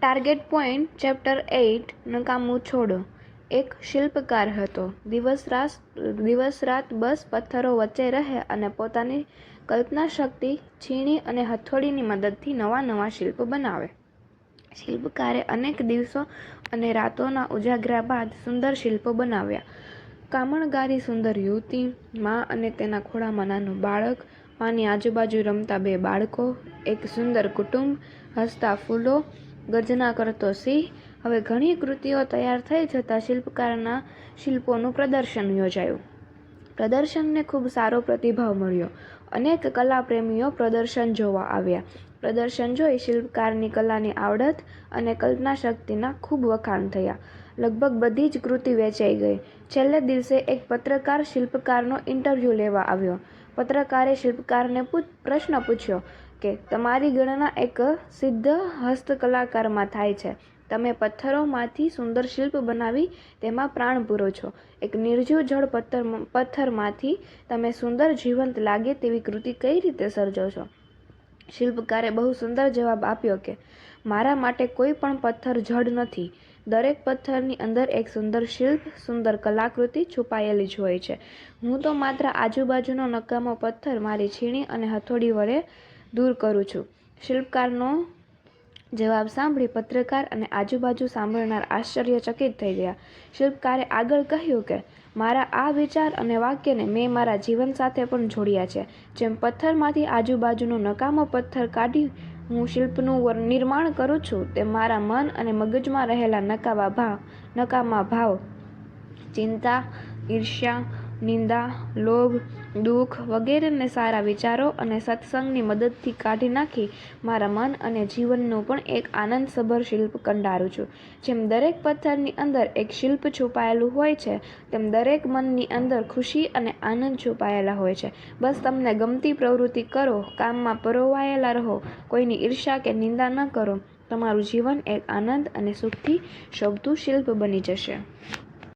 Target point chapter 8 નકામું છોડો. એક શિલ્પકાર હતો. દિવસ રાત બસ પથ્થરો વચ્ચે રહે અને પોતાની કલ્પના શક્તિ, છીણી અને હથોડીની મદદથી નવા શિલ્પ બનાવે. શિલ્પકારે અનેક દિવસો અને રાતોના ઉજાગરા બાદ સુંદર શિલ્પો બનાવ્યા. કામણગારી, સુંદર યુવતી, મા અને તેના ખોળામાં નાનું બાળક, માની આજુબાજુ રમતા બે બાળકો, એક સુંદર કુટુંબ, હસતા ફૂલો, ગર્જના કરતો સિંહ. હવે ઘણી કૃતિઓ તૈયાર થઈ જતાં શિલ્પકારના શિલ્પોનું પ્રદર્શન યોજાયું. પ્રદર્શનને ખૂબ સારો પ્રતિભાવ મળ્યો. અનેક કલાપ્રેમીઓ પ્રદર્શન જોવા આવ્યા. પ્રદર્શન જોઈ શિલ્પકારની કલાની આવડત અને કલ્પનાશક્તિના ખૂબ વખાણ થયા. લગભગ બધી જ કૃતિ વેચાઈ ગઈ. છેલ્લે દિવસે એક પત્રકાર શિલ્પકારનો ઇન્ટરવ્યૂ લેવા આવ્યો. પત્રકારે શિલ્પકારને પ્રશ્ન પૂછ્યો કે તમારી ગણના એક સિદ્ધ હસ્તકલાકારમાં થાય છે. તમે પથ્થરોમાંથી સુંદર શિલ્પ બનાવી તેમાં પ્રાણ પૂરો છો. એક નિર્જીવ જળ પથ્થરમાંથી તમે સુંદર, જીવંત લાગે તેવી કૃતિ કઈ રીતે સર્જો છો? શિલ્પકારે બહુ સુંદર જવાબ આપ્યો કે મારા માટે કોઈ પણ પથ્થર જડ નથી. દરેક પથ્થરની અંદર એક સુંદર શિલ્પ, સુંદર કલાકૃતિ છુપાયેલી જ હોય છે. હું તો માત્ર આજુબાજુનો નકામો પથ્થર મારી છીણી અને હથોડી વડે દૂર કરું છું. શિલ્પકારનો જવાબ સાંભળી પત્રકાર અને આજુબાજુ સાંભળનાર આશ્ચર્યચકિત થઈ ગયા. શિલ્પકારે આગળ કહ્યું કે મારા આ વિચાર અને વાક્યને મેં મારા જીવન સાથે પણ જોડ્યા છે. જેમ પથ્થરમાંથી આજુબાજુનો નકામો પથ્થર કાઢી હું શિલ્પનું નિર્માણ કરું છું, તેમ મારા મન અને મગજમાં રહેલા નકામા ભાવ, ચિંતા, ઈર્ષ્યા, નિંદા, લોભ, દુઃખ વગેરેને સારા વિચારો અને સત્સંગની મદદથી કાઢી નાખી મારા મન અને જીવનનું પણ એક આનંદસભર શિલ્પ કંડારું છું. જેમ દરેક પથ્થરની અંદર એક શિલ્પ છુપાયેલું હોય છે, તેમ દરેક મનની અંદર ખુશી અને આનંદ છુપાયેલા હોય છે. બસ તમને ગમતી પ્રવૃત્તિ કરો, કામમાં પરોવાયેલા રહો, કોઈની ઈર્ષ્યા કે નિંદા ન કરો. તમારું જીવન એક આનંદ અને સુખથી શોભતું શિલ્પ બની જશે.